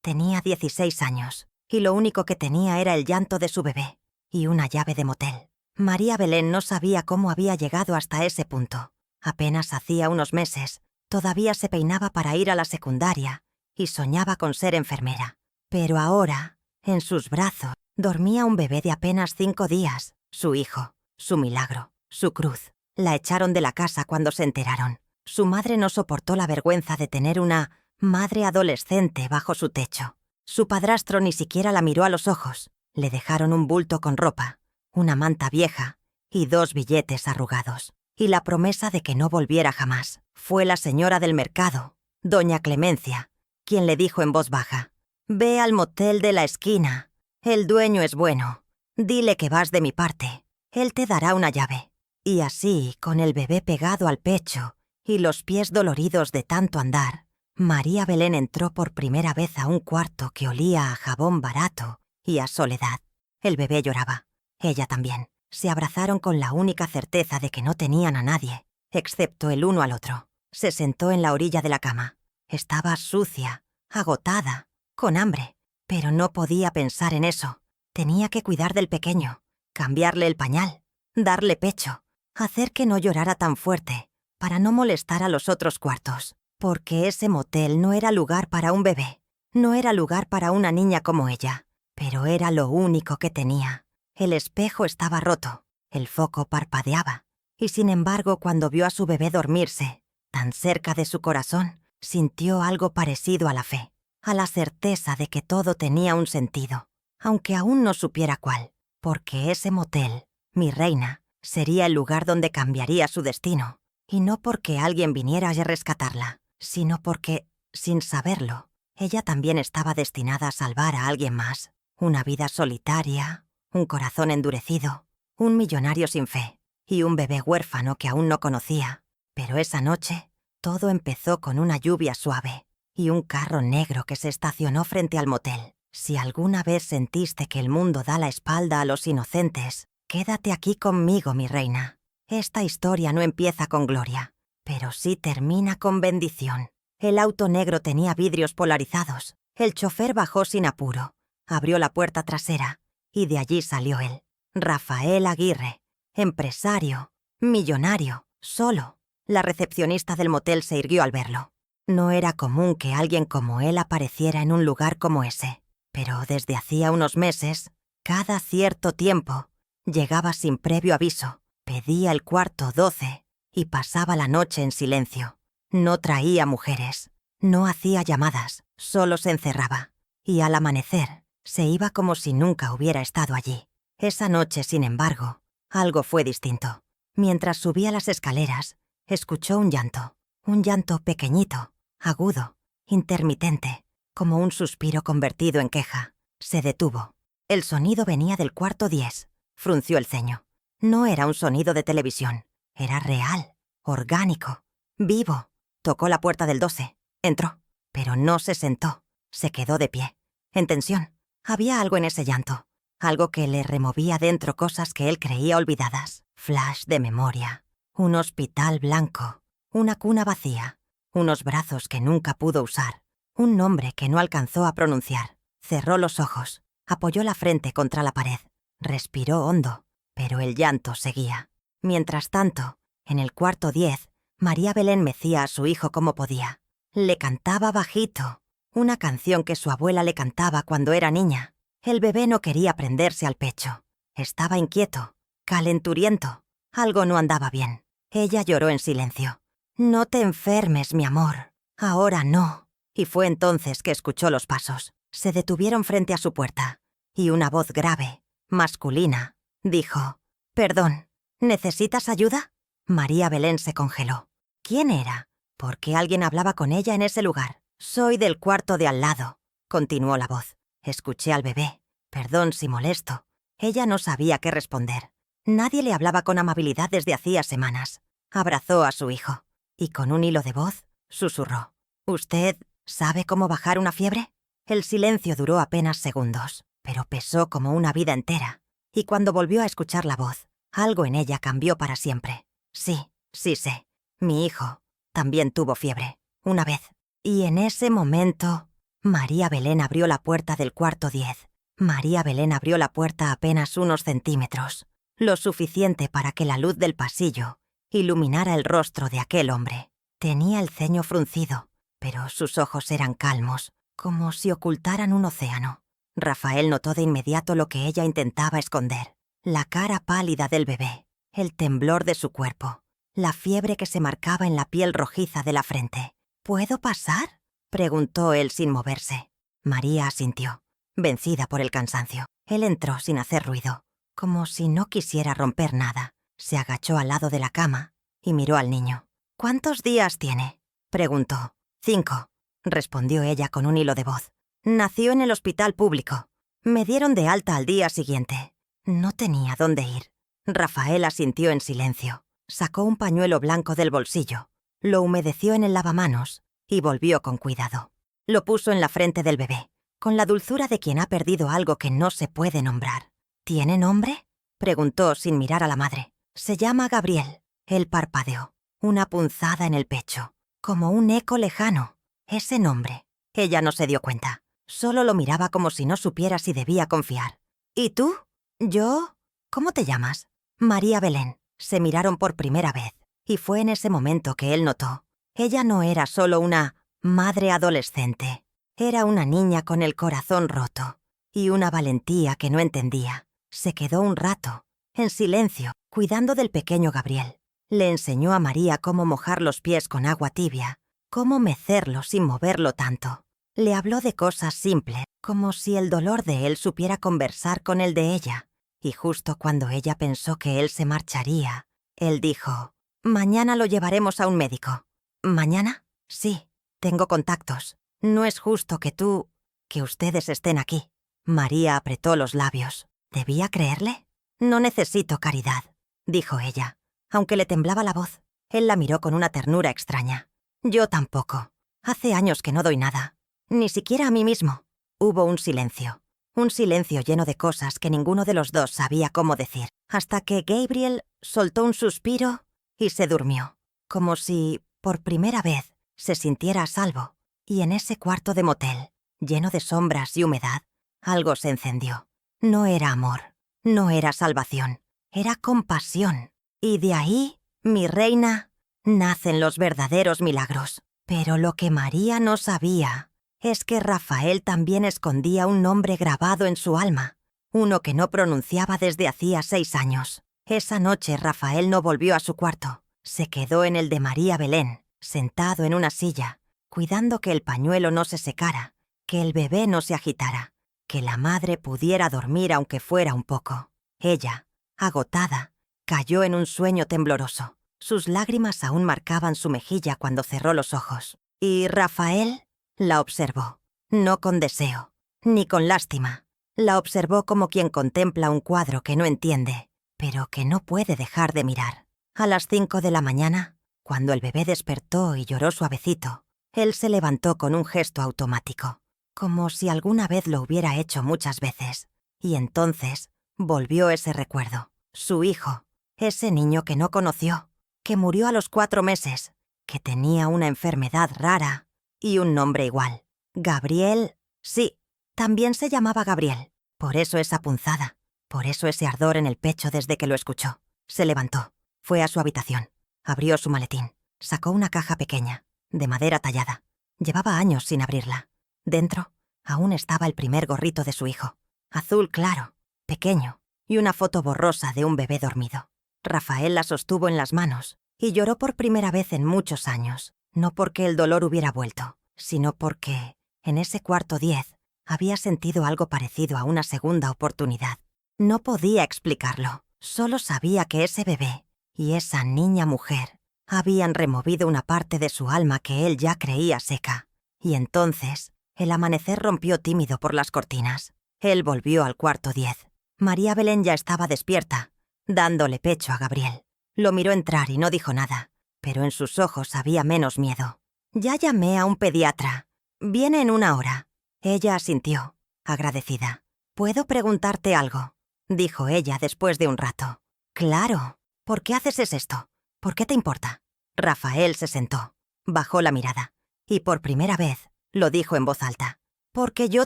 Tenía 16 años, y lo único que tenía era el llanto de su bebé y una llave de motel. María Belén no sabía cómo había llegado hasta ese punto. Apenas hacía unos meses, todavía se peinaba para ir a la secundaria y soñaba con ser enfermera. Pero ahora, en sus brazos, dormía un bebé de apenas 5 días, su hijo, su milagro, su cruz. La echaron de la casa cuando se enteraron. Su madre no soportó la vergüenza de tener una madre adolescente bajo su techo. Su padrastro ni siquiera la miró a los ojos. Le dejaron un bulto con ropa, una manta vieja y 2 billetes arrugados. Y la promesa de que no volviera jamás. Fue la señora del mercado, doña Clemencia, quien le dijo en voz baja: «Ve al motel de la esquina. El dueño es bueno. Dile que vas de mi parte. Él te dará una llave». Y así, con el bebé pegado al pecho y los pies doloridos de tanto andar, María Belén entró por primera vez a un cuarto que olía a jabón barato y a soledad. El bebé lloraba. Ella también. Se abrazaron con la única certeza de que no tenían a nadie, excepto el uno al otro. Se sentó en la orilla de la cama. Estaba sucia, agotada, con hambre, pero no podía pensar en eso. Tenía que cuidar del pequeño, cambiarle el pañal, darle pecho, hacer que no llorara tan fuerte, para no molestar a los otros cuartos, porque ese motel no era lugar para un bebé, no era lugar para una niña como ella, pero era lo único que tenía. El espejo estaba roto, el foco parpadeaba, y sin embargo, cuando vio a su bebé dormirse, tan cerca de su corazón, sintió algo parecido a la fe, a la certeza de que todo tenía un sentido, aunque aún no supiera cuál, porque ese motel, mi reina, sería el lugar donde cambiaría su destino, y no porque alguien viniera a rescatarla, sino porque, sin saberlo, ella también estaba destinada a salvar a alguien más. Una vida solitaria, un corazón endurecido, un millonario sin fe y un bebé huérfano que aún no conocía. Pero esa noche, todo empezó con una lluvia suave y un carro negro que se estacionó frente al motel. Si alguna vez sentiste que el mundo da la espalda a los inocentes, quédate aquí conmigo, mi reina. Esta historia no empieza con gloria, pero sí termina con bendición. El auto negro tenía vidrios polarizados. El chofer bajó sin apuro, abrió la puerta trasera y de allí salió él, Rafael Aguirre, empresario, millonario, solo. La recepcionista del motel se irguió al verlo. No era común que alguien como él apareciera en un lugar como ese, pero desde hacía unos meses, cada cierto tiempo, llegaba sin previo aviso, pedía el cuarto 12 y pasaba la noche en silencio. No traía mujeres, no hacía llamadas, solo se encerraba, y al amanecer se iba como si nunca hubiera estado allí. Esa noche, sin embargo, algo fue distinto. Mientras subía las escaleras, escuchó un llanto pequeñito, agudo, intermitente, como un suspiro convertido en queja. Se detuvo. El sonido venía del cuarto 10. Frunció el ceño. No era un sonido de televisión. Era real, orgánico, vivo. Tocó la puerta del 12. Entró, pero no se sentó. Se quedó de pie, en tensión. Había algo en ese llanto, algo que le removía dentro cosas que él creía olvidadas. Flash de memoria. Un hospital blanco, una cuna vacía, unos brazos que nunca pudo usar, un nombre que no alcanzó a pronunciar. Cerró los ojos, apoyó la frente contra la pared, respiró hondo, pero el llanto seguía. Mientras tanto, en el cuarto 10, María Belén mecía a su hijo como podía. Le cantaba bajito, una canción que su abuela le cantaba cuando era niña. El bebé no quería prenderse al pecho. Estaba inquieto, calenturiento. Algo no andaba bien. Ella lloró en silencio. «No te enfermes, mi amor. Ahora no». Y fue entonces que escuchó los pasos. Se detuvieron frente a su puerta, y una voz grave, masculina, dijo: «Perdón, ¿necesitas ayuda?» María Belén se congeló. ¿Quién era? ¿Por qué alguien hablaba con ella en ese lugar? «Soy del cuarto de al lado», continuó la voz. «Escuché al bebé. Perdón si molesto». Ella no sabía qué responder. Nadie le hablaba con amabilidad desde hacía semanas. Abrazó a su hijo y con un hilo de voz susurró: «¿Usted sabe cómo bajar una fiebre?» El silencio duró apenas segundos, pero pesó como una vida entera. Y cuando volvió a escuchar la voz, algo en ella cambió para siempre. Sí sé. Mi hijo también tuvo fiebre, una vez. Y en ese momento María Belén abrió la puerta del cuarto 10. María Belén abrió la puerta apenas unos centímetros, lo suficiente para que la luz del pasillo iluminara el rostro de aquel hombre. Tenía el ceño fruncido, pero sus ojos eran calmos, como si ocultaran un océano. Rafael notó de inmediato lo que ella intentaba esconder: la cara pálida del bebé, el temblor de su cuerpo, la fiebre que se marcaba en la piel rojiza de la frente. ¿Puedo pasar?, preguntó él sin moverse. María asintió, vencida por el cansancio. Él entró sin hacer ruido, como si no quisiera romper nada. Se agachó al lado de la cama y miró al niño. «¿Cuántos días tiene?», preguntó. «5», respondió ella con un hilo de voz. «Nació en el hospital público. Me dieron de alta al día siguiente. No tenía dónde ir». Rafael asintió en silencio. Sacó un pañuelo blanco del bolsillo, lo humedeció en el lavamanos y volvió con cuidado. Lo puso en la frente del bebé, con la dulzura de quien ha perdido algo que no se puede nombrar. «¿Tiene nombre?», preguntó sin mirar a la madre. «Se llama Gabriel». Él parpadeó. Una punzada en el pecho, como un eco lejano. Ese nombre. Ella no se dio cuenta. Solo lo miraba como si no supiera si debía confiar. «¿Y tú?». «¿Yo? ¿Cómo te llamas?». «María Belén». Se miraron por primera vez, y fue en ese momento que él notó. Ella no era solo una madre adolescente. Era una niña con el corazón roto y una valentía que no entendía. Se quedó un rato, en silencio, cuidando del pequeño Gabriel. Le enseñó a María cómo mojar los pies con agua tibia, cómo mecerlo sin moverlo tanto. Le habló de cosas simples, como si el dolor de él supiera conversar con el de ella. Y justo cuando ella pensó que él se marcharía, él dijo: «Mañana lo llevaremos a un médico». «¿Mañana?». «Sí, tengo contactos. No es justo que ustedes estén aquí». María apretó los labios. ¿Debía creerle? «No necesito caridad», dijo ella, aunque le temblaba la voz. Él la miró con una ternura extraña. «Yo tampoco. Hace años que no doy nada. Ni siquiera a mí mismo». Hubo un silencio. Un silencio lleno de cosas que ninguno de los dos sabía cómo decir, hasta que Gabriel soltó un suspiro y se durmió, como si, por primera vez, se sintiera a salvo. Y en ese cuarto de motel, lleno de sombras y humedad, algo se encendió. No era amor, no era salvación, era compasión. Y de ahí, mi reina, nacen los verdaderos milagros. Pero lo que María no sabía es que Rafael también escondía un nombre grabado en su alma, uno que no pronunciaba desde hacía 6 años. Esa noche Rafael no volvió a su cuarto. Se quedó en el de María Belén, sentado en una silla, cuidando que el pañuelo no se secara, que el bebé no se agitara, que la madre pudiera dormir aunque fuera un poco. Ella, agotada, cayó en un sueño tembloroso. Sus lágrimas aún marcaban su mejilla cuando cerró los ojos. Y Rafael la observó, no con deseo, ni con lástima. La observó como quien contempla un cuadro que no entiende, pero que no puede dejar de mirar. A las 5 de la mañana, cuando el bebé despertó y lloró suavecito, él se levantó con un gesto automático, como si alguna vez lo hubiera hecho muchas veces. Y entonces volvió ese recuerdo, su hijo, ese niño que no conoció, que murió a los 4 meses, que tenía una enfermedad rara y un nombre igual. Gabriel, sí, también se llamaba Gabriel. Por eso esa punzada, por eso ese ardor en el pecho desde que lo escuchó. Se levantó, fue a su habitación, abrió su maletín, sacó una caja pequeña, de madera tallada. Llevaba años sin abrirla. Dentro aún estaba el primer gorrito de su hijo, azul claro, pequeño, y una foto borrosa de un bebé dormido. Rafael la sostuvo en las manos y lloró por primera vez en muchos años. No porque el dolor hubiera vuelto, sino porque, en ese cuarto 10, había sentido algo parecido a una segunda oportunidad. No podía explicarlo, solo sabía que ese bebé y esa niña mujer habían removido una parte de su alma que él ya creía seca. Y entonces, el amanecer rompió tímido por las cortinas. Él volvió al cuarto 10. María Belén ya estaba despierta, dándole pecho a Gabriel. Lo miró entrar y no dijo nada, pero en sus ojos había menos miedo. «Ya llamé a un pediatra. Viene en 1 hora». Ella asintió, agradecida. «¿Puedo preguntarte algo?», dijo ella después de un rato. «Claro. ¿Por qué haces esto? ¿Por qué te importa?». Rafael se sentó, bajó la mirada y por primera vez lo dijo en voz alta. Porque yo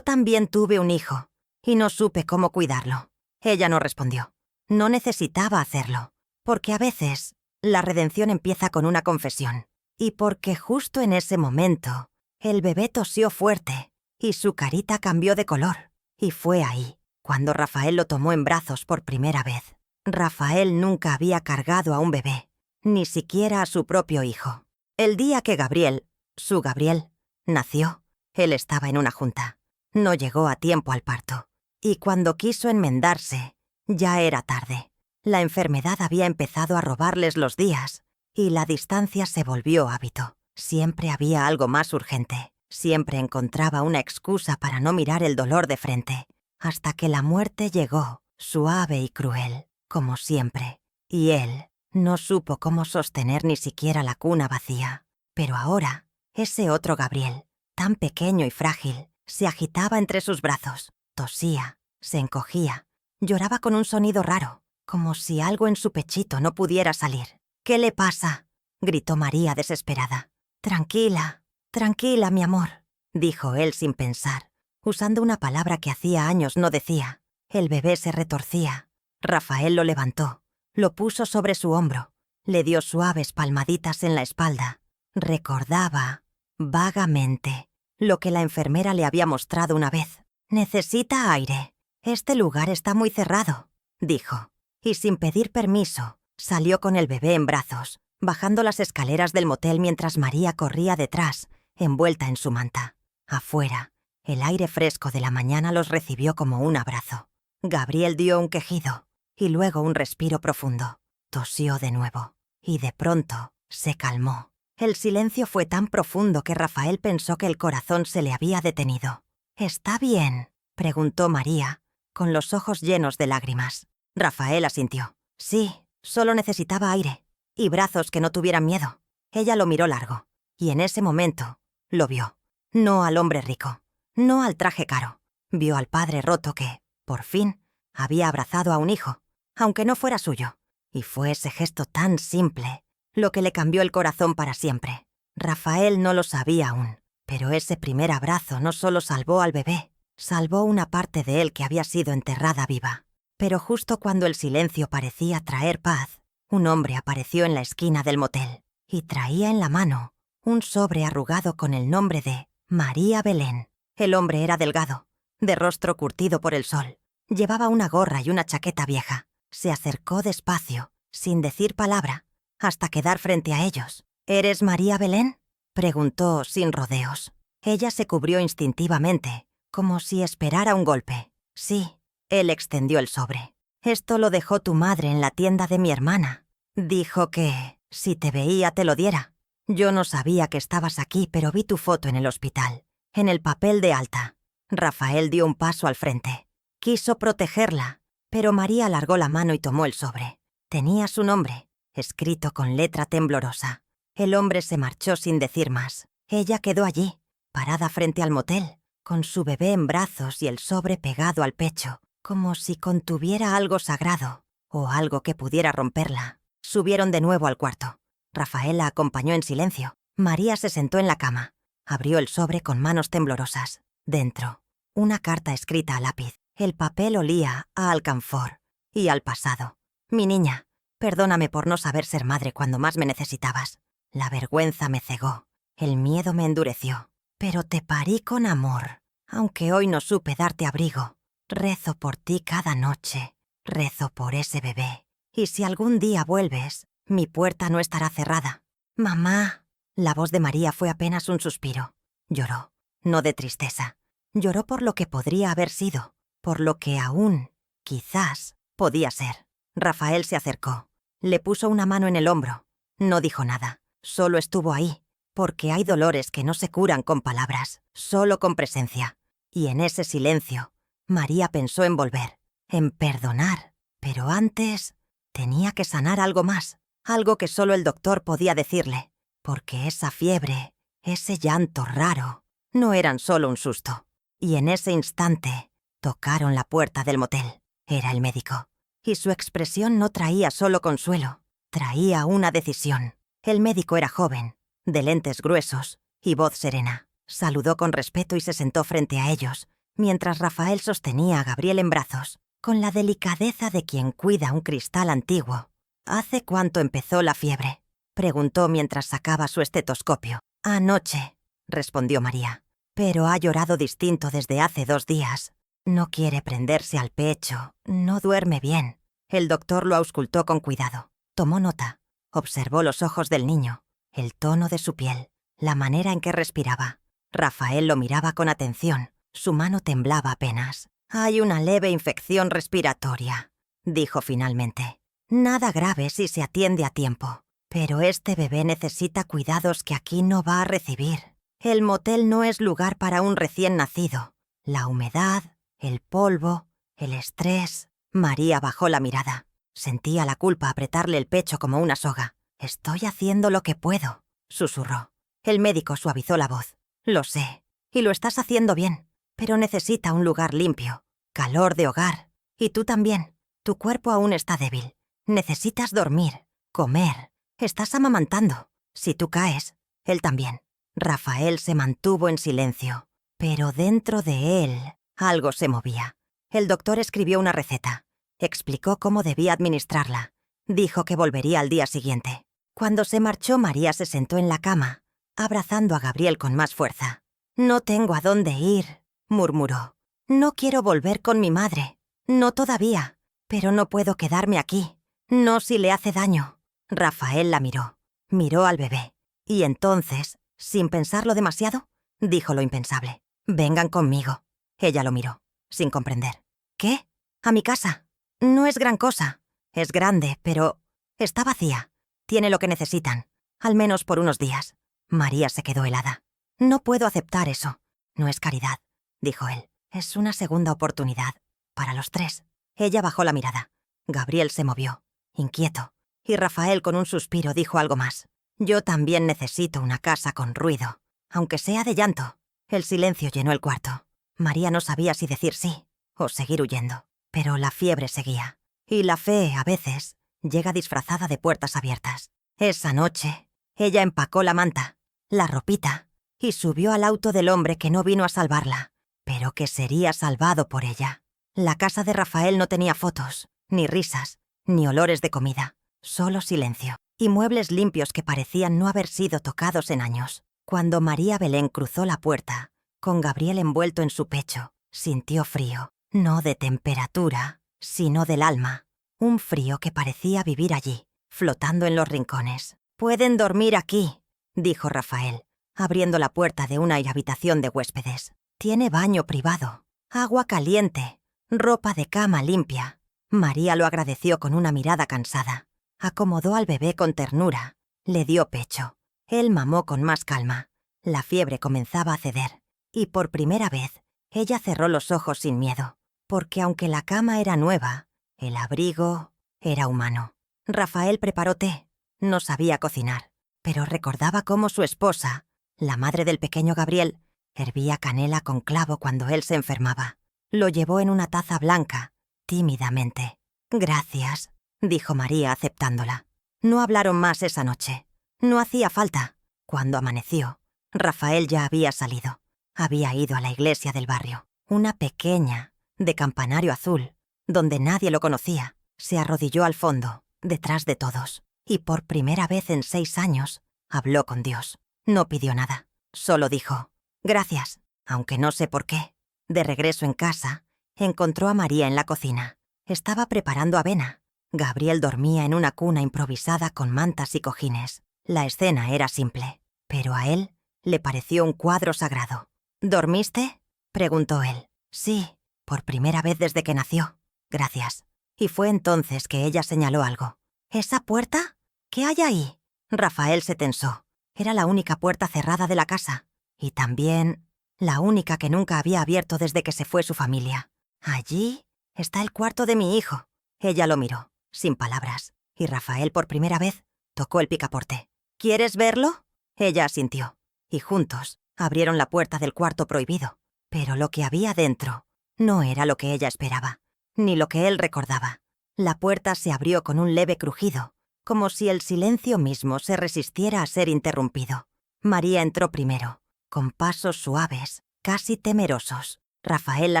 también tuve un hijo, y no supe cómo cuidarlo. Ella no respondió. No necesitaba hacerlo, porque a veces la redención empieza con una confesión. Y porque justo en ese momento, el bebé tosió fuerte, y su carita cambió de color. Y fue ahí, cuando Rafael lo tomó en brazos por primera vez. Rafael nunca había cargado a un bebé, ni siquiera a su propio hijo. El día que Gabriel, su Gabriel, nació, él estaba en una junta. No llegó a tiempo al parto. Y cuando quiso enmendarse, ya era tarde. La enfermedad había empezado a robarles los días, y la distancia se volvió hábito. Siempre había algo más urgente. Siempre encontraba una excusa para no mirar el dolor de frente, hasta que la muerte llegó, suave y cruel, como siempre. Y él no supo cómo sostener ni siquiera la cuna vacía. Pero ahora, ese otro Gabriel, tan pequeño y frágil, se agitaba entre sus brazos, tosía, se encogía, lloraba con un sonido raro, como si algo en su pechito no pudiera salir. «¿Qué le pasa?», gritó María desesperada. «Tranquila, tranquila, mi amor», dijo él sin pensar, usando una palabra que hacía años no decía. El bebé se retorcía. Rafael lo levantó, lo puso sobre su hombro, le dio suaves palmaditas en la espalda. Recordaba, vagamente, lo que la enfermera le había mostrado una vez. «Necesita aire. Este lugar está muy cerrado», dijo, y sin pedir permiso, salió con el bebé en brazos, bajando las escaleras del motel mientras María corría detrás, envuelta en su manta. Afuera, el aire fresco de la mañana los recibió como un abrazo. Gabriel dio un quejido, y luego un respiro profundo. Tosió de nuevo, y de pronto se calmó. El silencio fue tan profundo que Rafael pensó que el corazón se le había detenido. «¿Está bien?», preguntó María, con los ojos llenos de lágrimas. Rafael asintió. Sí, solo necesitaba aire, y brazos que no tuvieran miedo. Ella lo miró largo, y en ese momento lo vio. No al hombre rico, no al traje caro. Vio al padre roto que, por fin, había abrazado a un hijo, aunque no fuera suyo. Y fue ese gesto tan simple lo que le cambió el corazón para siempre. Rafael no lo sabía aún, pero ese primer abrazo no solo salvó al bebé, salvó una parte de él que había sido enterrada viva. Pero justo cuando el silencio parecía traer paz, un hombre apareció en la esquina del motel y traía en la mano un sobre arrugado con el nombre de María Belén. El hombre era delgado, de rostro curtido por el sol. Llevaba una gorra y una chaqueta vieja. Se acercó despacio, sin decir palabra, hasta quedar frente a ellos. «¿Eres María Belén?», preguntó sin rodeos. Ella se cubrió instintivamente, como si esperara un golpe. «Sí». Él extendió el sobre. «Esto lo dejó tu madre en la tienda de mi hermana. Dijo que, si te veía, te lo diera. Yo no sabía que estabas aquí, pero vi tu foto en el hospital, en el papel de alta». Rafael dio un paso al frente. Quiso protegerla, pero María alargó la mano y tomó el sobre. Tenía su nombre, escrito con letra temblorosa. El hombre se marchó sin decir más. Ella quedó allí, parada frente al motel, con su bebé en brazos y el sobre pegado al pecho, como si contuviera algo sagrado o algo que pudiera romperla. Subieron de nuevo al cuarto. Rafael la acompañó en silencio. María se sentó en la cama. Abrió el sobre con manos temblorosas. Dentro, una carta escrita a lápiz. El papel olía a alcanfor y al pasado. «Mi niña, perdóname por no saber ser madre cuando más me necesitabas. La vergüenza me cegó, el miedo me endureció. Pero te parí con amor, aunque hoy no supe darte abrigo. Rezo por ti cada noche, rezo por ese bebé. Y si algún día vuelves, mi puerta no estará cerrada. Mamá». La voz de María fue apenas un suspiro. Lloró, no de tristeza. Lloró por lo que podría haber sido, por lo que aún, quizás, podía ser. Rafael se acercó, le puso una mano en el hombro. No dijo nada, solo estuvo ahí, porque hay dolores que no se curan con palabras, solo con presencia. Y en ese silencio, María pensó en volver, en perdonar. Pero antes, tenía que sanar algo más, algo que solo el doctor podía decirle, porque esa fiebre, ese llanto raro, no eran solo un susto. Y en ese instante, tocaron la puerta del motel. Era el médico. Y su expresión no traía solo consuelo, traía una decisión. El médico era joven, de lentes gruesos y voz serena. Saludó con respeto y se sentó frente a ellos, mientras Rafael sostenía a Gabriel en brazos, con la delicadeza de quien cuida un cristal antiguo. ¿Hace cuánto empezó la fiebre?, preguntó mientras sacaba su estetoscopio. Anoche, respondió María. Pero ha llorado distinto desde hace 2 días. No quiere prenderse al pecho, no duerme bien. El doctor lo auscultó con cuidado. Tomó nota. Observó los ojos del niño, el tono de su piel, la manera en que respiraba. Rafael lo miraba con atención. Su mano temblaba apenas. «Hay una leve infección respiratoria», dijo finalmente. «Nada grave si se atiende a tiempo. Pero este bebé necesita cuidados que aquí no va a recibir. El motel no es lugar para un recién nacido. La humedad, el polvo, el estrés...» María bajó la mirada. Sentía la culpa apretarle el pecho como una soga. «Estoy haciendo lo que puedo», susurró. El médico suavizó la voz. «Lo sé, y lo estás haciendo bien, pero necesita un lugar limpio, calor de hogar. Y tú también. Tu cuerpo aún está débil. Necesitas dormir, comer. Estás amamantando. Si tú caes, él también». Rafael se mantuvo en silencio, pero dentro de él algo se movía. El doctor escribió una receta. Explicó cómo debía administrarla. Dijo que volvería al día siguiente. Cuando se marchó, María se sentó en la cama, abrazando a Gabriel con más fuerza. «No tengo a dónde ir», murmuró. «No quiero volver con mi madre. No todavía. Pero no puedo quedarme aquí. No si le hace daño». Rafael la miró. Miró al bebé. Y entonces, sin pensarlo demasiado, dijo lo impensable. «Vengan conmigo». Ella lo miró, sin comprender. «¿Qué? ¿A mi casa?» «No es gran cosa. Es grande, pero está vacía. Tiene lo que necesitan, al menos por unos días». María se quedó helada. «No puedo aceptar eso. No es caridad», dijo él. «Es una segunda oportunidad. Para los 3». Ella bajó la mirada. Gabriel se movió, inquieto, y Rafael con un suspiro dijo algo más. «Yo también necesito una casa con ruido, aunque sea de llanto». El silencio llenó el cuarto. María no sabía si decir sí o seguir huyendo. Pero la fiebre seguía. Y la fe, a veces, llega disfrazada de puertas abiertas. Esa noche, ella empacó la manta, la ropita, y subió al auto del hombre que no vino a salvarla, pero que sería salvado por ella. La casa de Rafael no tenía fotos, ni risas, ni olores de comida, solo silencio, y muebles limpios que parecían no haber sido tocados en años. Cuando María Belén cruzó la puerta, con Gabriel envuelto en su pecho, sintió frío, no de temperatura, sino del alma, un frío que parecía vivir allí, flotando en los rincones. «Pueden dormir aquí», dijo Rafael, abriendo la puerta de una habitación de huéspedes. «Tiene baño privado, agua caliente, ropa de cama limpia». María lo agradeció con una mirada cansada. Acomodó al bebé con ternura, le dio pecho. Él mamó con más calma. La fiebre comenzaba a ceder, y por primera vez, ella cerró los ojos sin miedo, porque aunque la cama era nueva, el abrigo era humano. Rafael preparó té. No sabía cocinar, pero recordaba cómo su esposa, la madre del pequeño Gabriel, hervía canela con clavo cuando él se enfermaba. Lo llevó en una taza blanca, tímidamente. «Gracias», dijo María aceptándola. No hablaron más esa noche. No hacía falta. Cuando amaneció, Rafael ya había salido. Había ido a la iglesia del barrio, una pequeña, de campanario azul, donde nadie lo conocía. Se arrodilló al fondo, detrás de todos, y por primera vez en 6 años, habló con Dios. No pidió nada, solo dijo, «Gracias», aunque no sé por qué. De regreso en casa, encontró a María en la cocina. Estaba preparando avena. Gabriel dormía en una cuna improvisada con mantas y cojines. La escena era simple, pero a él le pareció un cuadro sagrado. «¿Dormiste?», preguntó él. «Sí, por primera vez desde que nació. Gracias». Y fue entonces que ella señaló algo. «¿Esa puerta? ¿Qué hay ahí?». Rafael se tensó. Era la única puerta cerrada de la casa. Y también la única que nunca había abierto desde que se fue su familia. «Allí está el cuarto de mi hijo». Ella lo miró, sin palabras, y Rafael por primera vez tocó el picaporte. «¿Quieres verlo?». Ella asintió, y juntos abrieron la puerta del cuarto prohibido. Pero lo que había dentro no era lo que ella esperaba, ni lo que él recordaba. La puerta se abrió con un leve crujido, como si el silencio mismo se resistiera a ser interrumpido. María entró primero, con pasos suaves, casi temerosos. Rafael la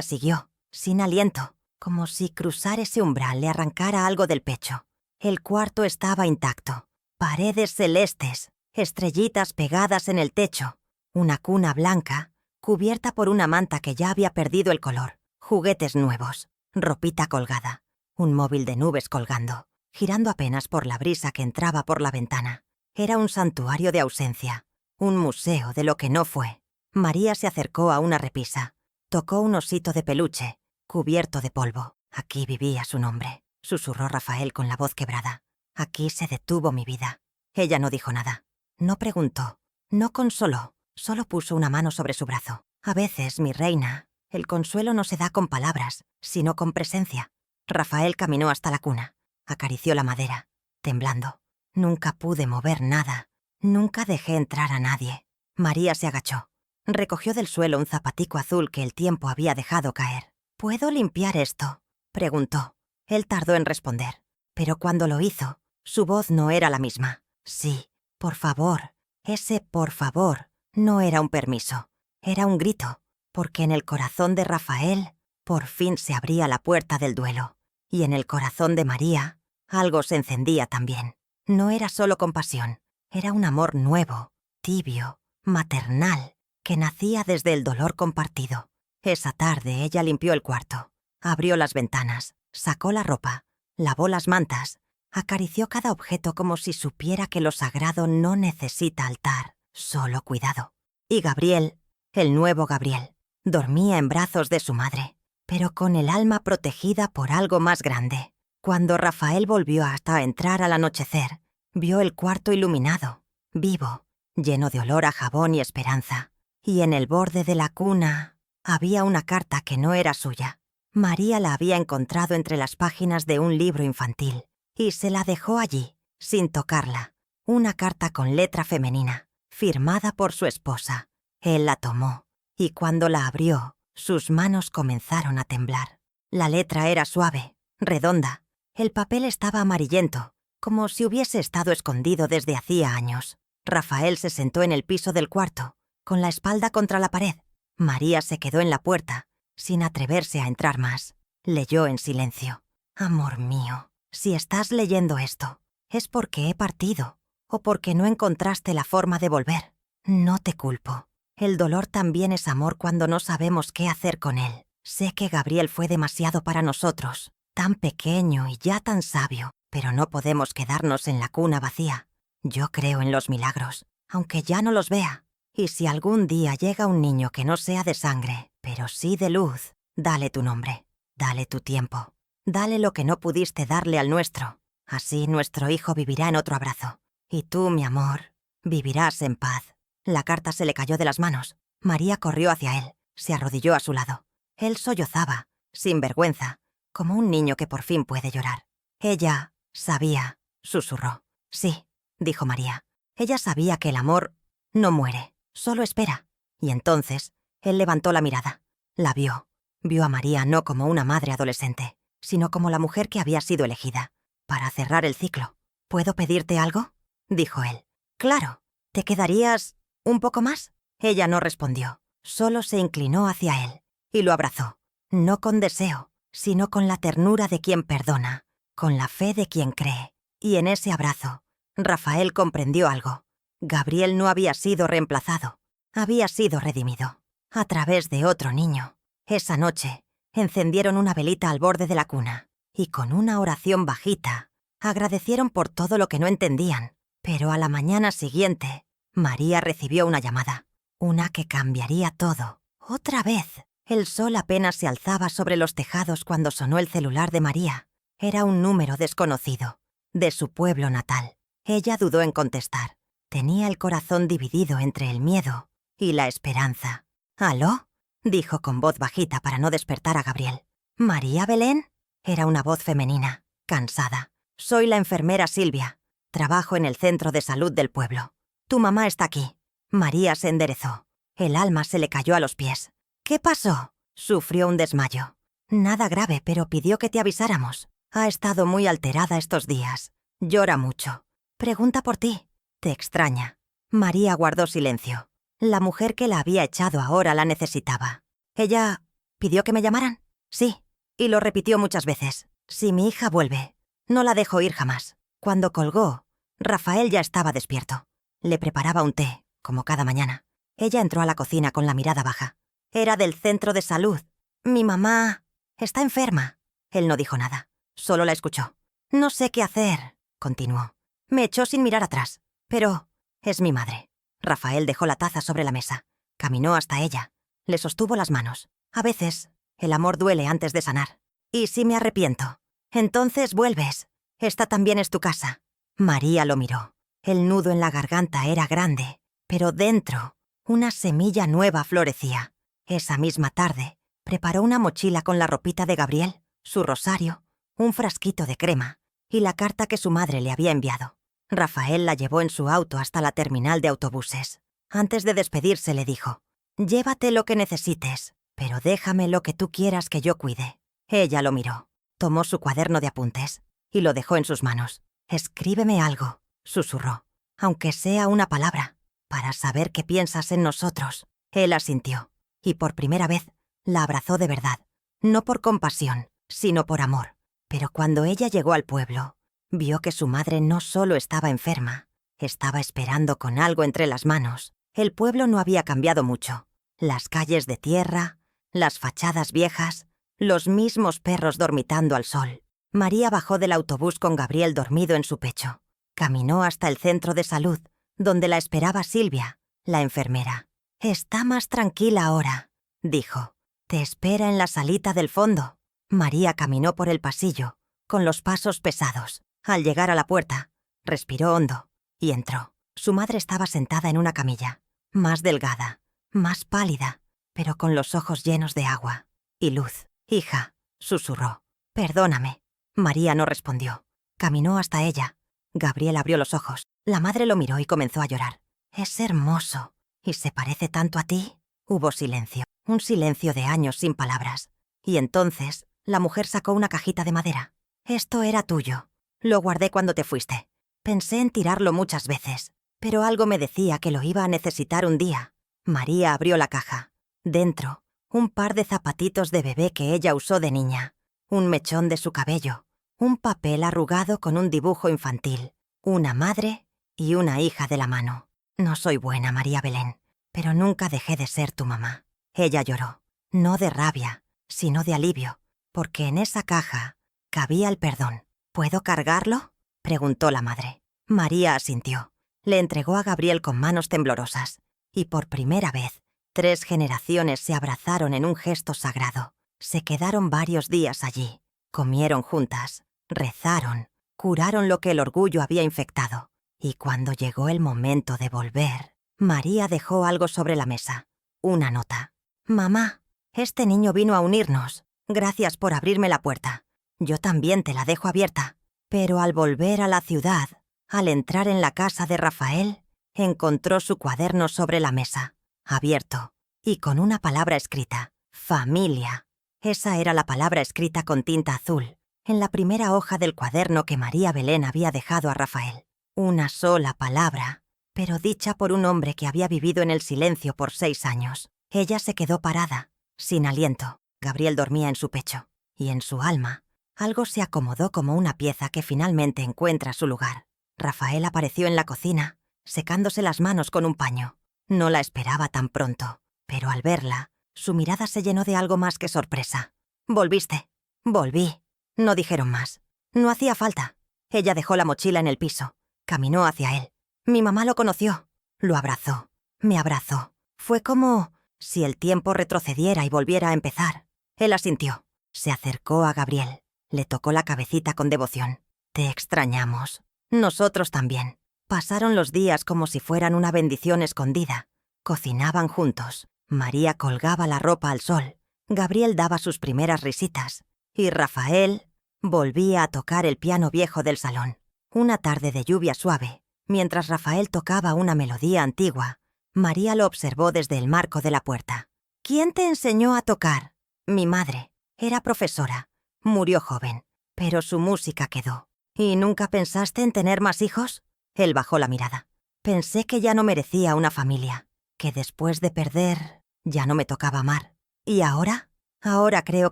siguió, sin aliento, como si cruzar ese umbral le arrancara algo del pecho. El cuarto estaba intacto. Paredes celestes, estrellitas pegadas en el techo, una cuna blanca, cubierta por una manta que ya había perdido el color, juguetes nuevos, ropita colgada, un móvil de nubes colgando, girando apenas por la brisa que entraba por la ventana. Era un santuario de ausencia, un museo de lo que no fue. María se acercó a una repisa, tocó un osito de peluche, cubierto de polvo. Aquí vivía su nombre, susurró Rafael con la voz quebrada. Aquí se detuvo mi vida. Ella no dijo nada. No preguntó, no consoló, solo puso una mano sobre su brazo. A veces, mi reina, el consuelo no se da con palabras, sino con presencia. Rafael caminó hasta la cuna, acarició la madera, temblando. Nunca pude mover nada, nunca dejé entrar a nadie. María se agachó. Recogió del suelo un zapatico azul que el tiempo había dejado caer. ¿Puedo limpiar esto?, preguntó. Él tardó en responder, pero cuando lo hizo, su voz no era la misma. Sí, por favor. Ese por favor no era un permiso, era un grito, porque en el corazón de Rafael por fin se abría la puerta del duelo, y en el corazón de María algo se encendía también. No era solo compasión, era un amor nuevo, tibio, maternal, que nacía desde el dolor compartido. Esa tarde ella limpió el cuarto, abrió las ventanas, sacó la ropa, lavó las mantas, acarició cada objeto como si supiera que lo sagrado no necesita altar, solo cuidado. Y Gabriel, el nuevo Gabriel, dormía en brazos de su madre, pero con el alma protegida por algo más grande. Cuando Rafael volvió hasta entrar al anochecer, vio el cuarto iluminado, vivo, lleno de olor a jabón y esperanza. Y en el borde de la cuna había una carta que no era suya. María la había encontrado entre las páginas de un libro infantil y se la dejó allí, sin tocarla. Una carta con letra femenina, firmada por su esposa. Él la tomó, y cuando la abrió, sus manos comenzaron a temblar. La letra era suave, redonda. El papel estaba amarillento, como si hubiese estado escondido desde hacía años. Rafael se sentó en el piso del cuarto, con la espalda contra la pared. María se quedó en la puerta, sin atreverse a entrar más. Leyó en silencio. Amor mío, si estás leyendo esto, es porque he partido, o porque no encontraste la forma de volver. No te culpo. El dolor también es amor cuando no sabemos qué hacer con él. Sé que Gabriel fue demasiado para nosotros, tan pequeño y ya tan sabio, pero no podemos quedarnos en la cuna vacía. Yo creo en los milagros, aunque ya no los vea. Y si algún día llega un niño que no sea de sangre, pero sí de luz, dale tu nombre, dale tu tiempo, dale lo que no pudiste darle al nuestro. Así nuestro hijo vivirá en otro abrazo. Y tú, mi amor, vivirás en paz. La carta se le cayó de las manos. María corrió hacia él, se arrodilló a su lado. Él sollozaba, sin vergüenza, como un niño que por fin puede llorar. Ella sabía, susurró. Sí, dijo María. Ella sabía que el amor no muere, solo espera. Y entonces, él levantó la mirada. La vio. Vio a María no como una madre adolescente, sino como la mujer que había sido elegida. Para cerrar el ciclo. ¿Puedo pedirte algo?, dijo él. Claro. ¿Te quedarías un poco más? Ella no respondió. Solo se inclinó hacia él y lo abrazó. No con deseo, sino con la ternura de quien perdona, con la fe de quien cree. Y en ese abrazo, Rafael comprendió algo. Gabriel no había sido reemplazado, había sido redimido, a través de otro niño. Esa noche, encendieron una velita al borde de la cuna, y con una oración bajita, agradecieron por todo lo que no entendían. Pero a la mañana siguiente, María recibió una llamada, una que cambiaría todo. Otra vez, el sol apenas se alzaba sobre los tejados cuando sonó el celular de María. Era un número desconocido, de su pueblo natal. Ella dudó en contestar. Tenía el corazón dividido entre el miedo y la esperanza. ¿Aló?, dijo con voz bajita para no despertar a Gabriel. ¿María Belén? Era una voz femenina, cansada. Soy la enfermera Silvia. Trabajo en el centro de salud del pueblo. Tu mamá está aquí. María se enderezó. El alma se le cayó a los pies. ¿Qué pasó? Sufrió un desmayo. Nada grave, pero pidió que te avisáramos. Ha estado muy alterada estos días. Llora mucho. Pregunta por ti. Te extraña. María guardó silencio. La mujer que la había echado ahora la necesitaba. Ella pidió que me llamaran. Sí, y lo repitió muchas veces. Si mi hija vuelve, no la dejo ir jamás. Cuando colgó, Rafael ya estaba despierto. Le preparaba un té, como cada mañana. Ella entró a la cocina con la mirada baja. Era del centro de salud. Mi mamá está enferma. Él no dijo nada, solo la escuchó. No sé qué hacer, continuó. Me echó sin mirar atrás, pero es mi madre. Rafael dejó la taza sobre la mesa. Caminó hasta ella. Le sostuvo las manos. A veces, el amor duele antes de sanar. ¿Y si me arrepiento? Entonces vuelves. Esta también es tu casa. María lo miró. El nudo en la garganta era grande, pero dentro, una semilla nueva florecía. Esa misma tarde, preparó una mochila con la ropita de Gabriel, su rosario, un frasquito de crema y la carta que su madre le había enviado. Rafael la llevó en su auto hasta la terminal de autobuses. Antes de despedirse le dijo: «Llévate lo que necesites, pero déjame lo que tú quieras que yo cuide». Ella lo miró, tomó su cuaderno de apuntes y lo dejó en sus manos. «Escríbeme algo», susurró, «aunque sea una palabra, para saber qué piensas en nosotros». Él asintió, y por primera vez la abrazó de verdad, no por compasión, sino por amor. Pero cuando ella llegó al pueblo, vio que su madre no solo estaba enferma, estaba esperando con algo entre las manos. El pueblo no había cambiado mucho. Las calles de tierra, las fachadas viejas, los mismos perros dormitando al sol. María bajó del autobús con Gabriel dormido en su pecho. Caminó hasta el centro de salud, donde la esperaba Silvia, la enfermera. «Está más tranquila ahora», dijo. «Te espera en la salita del fondo». María caminó por el pasillo, con los pasos pesados. Al llegar a la puerta, respiró hondo y entró. Su madre estaba sentada en una camilla, más delgada, más pálida, pero con los ojos llenos de agua y luz. «Hija», susurró. «Perdóname». María no respondió. Caminó hasta ella. Gabriel abrió los ojos. La madre lo miró y comenzó a llorar. «Es hermoso. ¿Y se parece tanto a ti?» Hubo silencio, un silencio de años sin palabras. Y entonces la mujer sacó una cajita de madera. «Esto era tuyo. Lo guardé cuando te fuiste. Pensé en tirarlo muchas veces, pero algo me decía que lo iba a necesitar un día». María abrió la caja. Dentro, un par de zapatitos de bebé que ella usó de niña, un mechón de su cabello, un papel arrugado con un dibujo infantil, una madre y una hija de la mano. «No soy buena, María Belén, pero nunca dejé de ser tu mamá». Ella lloró, no de rabia, sino de alivio, porque en esa caja cabía el perdón. «¿Puedo cargarlo?», preguntó la madre. María asintió. Le entregó a Gabriel con manos temblorosas, y por primera vez, 3 generaciones se abrazaron en un gesto sagrado. Se quedaron varios días allí, comieron juntas, rezaron, curaron lo que el orgullo había infectado. Y cuando llegó el momento de volver, María dejó algo sobre la mesa, una nota. «Mamá, este niño vino a unirnos. Gracias por abrirme la puerta. Yo también te la dejo abierta». Pero al volver a la ciudad, al entrar en la casa de Rafael, encontró su cuaderno sobre la mesa, abierto, y con una palabra escrita: «familia». Esa era la palabra escrita con tinta azul, en la primera hoja del cuaderno que María Belén había dejado a Rafael. Una sola palabra, pero dicha por un hombre que había vivido en el silencio por 6 años. Ella se quedó parada, sin aliento. Gabriel dormía en su pecho, y en su alma, algo se acomodó como una pieza que finalmente encuentra su lugar. Rafael apareció en la cocina, secándose las manos con un paño. No la esperaba tan pronto, pero al verla, su mirada se llenó de algo más que sorpresa. «¿Volviste?» «Volví». No dijeron más. No hacía falta. Ella dejó la mochila en el piso. Caminó hacia él. Mi mamá lo conoció. Lo abrazó. Me abrazó. Fue como si el tiempo retrocediera y volviera a empezar. Él asintió. Se acercó a Gabriel. Le tocó la cabecita con devoción. «Te extrañamos». «Nosotros también». Pasaron los días como si fueran una bendición escondida. Cocinaban juntos. María colgaba la ropa al sol. Gabriel daba sus primeras risitas. Y Rafael volvía a tocar el piano viejo del salón. Una tarde de lluvia suave, mientras Rafael tocaba una melodía antigua, María lo observó desde el marco de la puerta. «¿Quién te enseñó a tocar?» «Mi madre. Era profesora. Murió joven, pero su música quedó». «¿Y nunca pensaste en tener más hijos?» Él bajó la mirada. «Pensé que ya no merecía una familia». que después de perder ya no me tocaba amar. ¿Y ahora? Ahora creo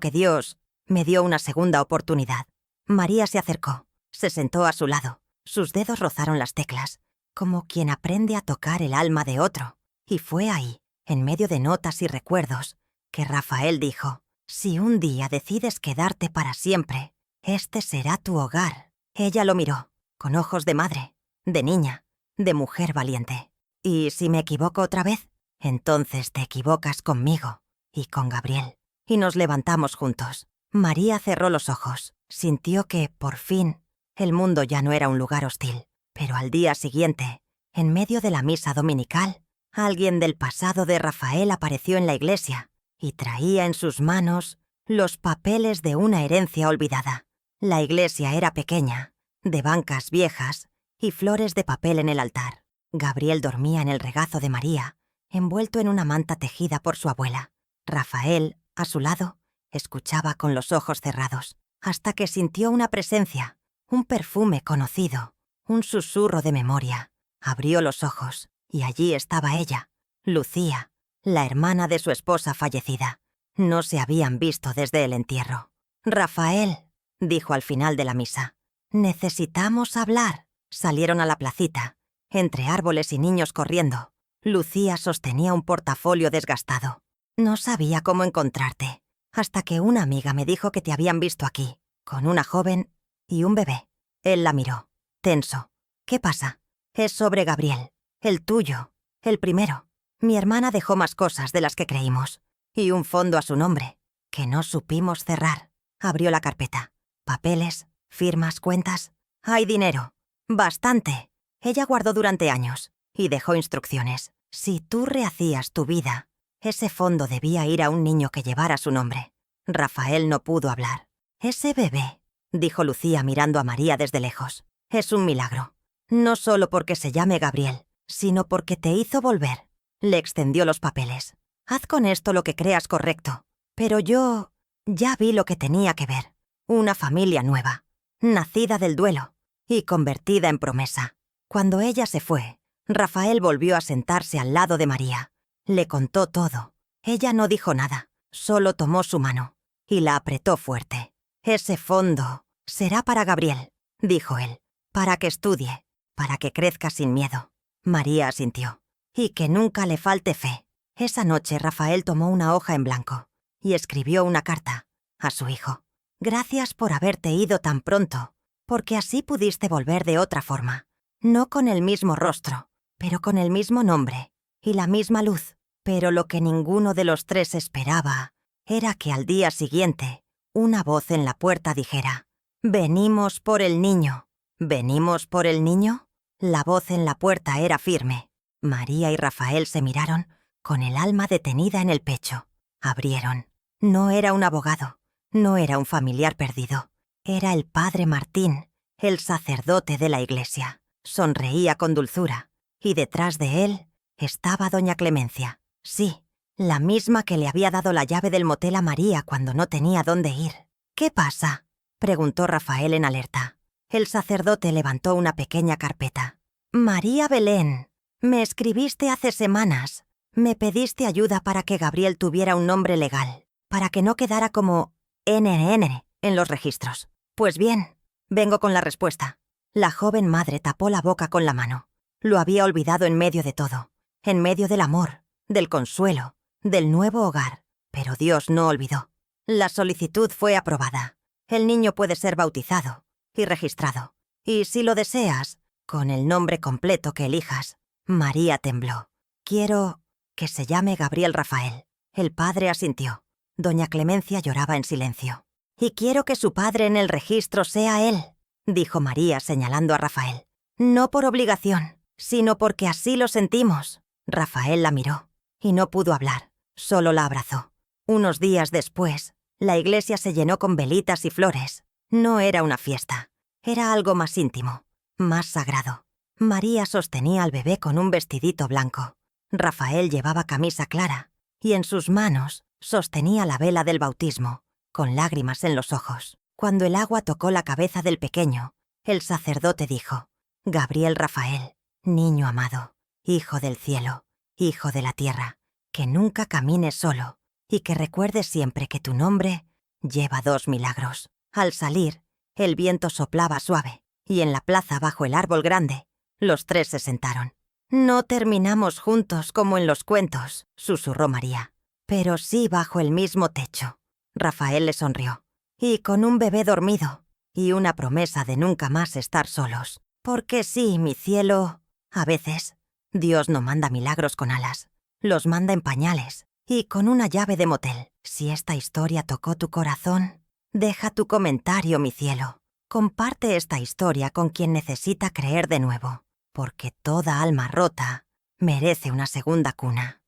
que Dios me dio una segunda oportunidad. María se acercó, se sentó a su lado. Sus dedos rozaron las teclas, como quien aprende a tocar el alma de otro. Y fue ahí, en medio de notas y recuerdos, que Rafael dijo: «Si un día decides quedarte para siempre, este será tu hogar». Ella lo miró, con ojos de madre, de niña, de mujer valiente. «¿Y si me equivoco otra vez?» «Entonces te equivocas conmigo y con Gabriel». Y nos levantamos juntos. María cerró los ojos. Sintió que, por fin, el mundo ya no era un lugar hostil. Pero al día siguiente, en medio de la misa dominical, alguien del pasado de Rafael apareció en la iglesia y traía en sus manos los papeles de una herencia olvidada. La iglesia era pequeña, de bancas viejas y flores de papel en el altar. Gabriel dormía en el regazo de María, envuelto en una manta tejida por su abuela. Rafael, a su lado, escuchaba con los ojos cerrados, hasta que sintió una presencia, un perfume conocido, un susurro de memoria. Abrió los ojos, y allí estaba ella, Lucía, la hermana de su esposa fallecida. No se habían visto desde el entierro. «Rafael», dijo al final de la misa, «necesitamos hablar». Salieron a la placita, entre árboles y niños corriendo. Lucía sostenía un portafolio desgastado. «No sabía cómo encontrarte, hasta que una amiga me dijo que te habían visto aquí, con una joven y un bebé». Él la miró, tenso. «¿Qué pasa?» «Es sobre Gabriel, el tuyo, el primero. Mi hermana dejó más cosas de las que creímos, y un fondo a su nombre, que no supimos cerrar». Abrió la carpeta. Papeles, firmas, cuentas. «Hay dinero. Bastante». Ella guardó durante años, y dejó instrucciones. Si tú rehacías tu vida, ese fondo debía ir a un niño que llevara su nombre. Rafael no pudo hablar. «Ese bebé», dijo Lucía mirando a María desde lejos, «es un milagro. No solo porque se llame Gabriel, sino porque te hizo volver». Le extendió los papeles. «Haz con esto lo que creas correcto. Pero yo ya vi lo que tenía que ver. Una familia nueva, nacida del duelo y convertida en promesa». Cuando ella se fue, Rafael volvió a sentarse al lado de María. Le contó todo. Ella no dijo nada, solo tomó su mano y la apretó fuerte. «Ese fondo será para Gabriel», dijo él, «para que estudie, para que crezca sin miedo». María asintió. «Y que nunca le falte fe». Esa noche Rafael tomó una hoja en blanco y escribió una carta a su hijo. «Gracias por haberte ido tan pronto, porque así pudiste volver de otra forma. No con el mismo rostro, pero con el mismo nombre y la misma luz». Pero lo que ninguno de los tres esperaba era que al día siguiente una voz en la puerta dijera: «Venimos por el niño». «¿Venimos por el niño?» La voz en la puerta era firme. María y Rafael se miraron con el alma detenida en el pecho. Abrieron. No era un abogado, no era un familiar perdido. Era el padre Martín, el sacerdote de la iglesia. Sonreía con dulzura, y detrás de él estaba doña Clemencia. Sí, la misma que le había dado la llave del motel a María cuando no tenía dónde ir. «¿Qué pasa?», preguntó Rafael en alerta. El sacerdote levantó una pequeña carpeta. «María Belén, me escribiste hace semanas. Me pediste ayuda para que Gabriel tuviera un nombre legal, para que no quedara como NN en los registros. Pues bien, vengo con la respuesta». La joven madre tapó la boca con la mano. Lo había olvidado en medio de todo, en medio del amor, del consuelo, del nuevo hogar. Pero Dios no olvidó. La solicitud fue aprobada. El niño puede ser bautizado y registrado. Y si lo deseas, con el nombre completo que elijas. María tembló. «Quiero que se llame Gabriel Rafael». El padre asintió. Doña Clemencia lloraba en silencio. «Y quiero que su padre en el registro sea él», dijo María señalando a Rafael. «No por obligación, sino porque así lo sentimos». Rafael la miró y no pudo hablar, solo la abrazó. Unos días después, la iglesia se llenó con velitas y flores. No era una fiesta, era algo más íntimo, más sagrado. María sostenía al bebé con un vestidito blanco. Rafael llevaba camisa clara y en sus manos sostenía la vela del bautismo, con lágrimas en los ojos. Cuando el agua tocó la cabeza del pequeño, el sacerdote dijo: «Gabriel Rafael, niño amado, hijo del cielo, hijo de la tierra, que nunca camines solo y que recuerdes siempre que tu nombre lleva 2 milagros. Al salir, el viento soplaba suave y en la plaza bajo el árbol grande, los 3 se sentaron. «No terminamos juntos como en los cuentos», susurró María, «pero sí bajo el mismo techo». Rafael le sonrió. «Y con un bebé dormido y una promesa de nunca más estar solos. Porque sí, mi cielo, a veces Dios no manda milagros con alas, los manda en pañales y con una llave de motel. Si esta historia tocó tu corazón, deja tu comentario, mi cielo. Comparte esta historia con quien necesita creer de nuevo, porque toda alma rota merece una segunda cuna».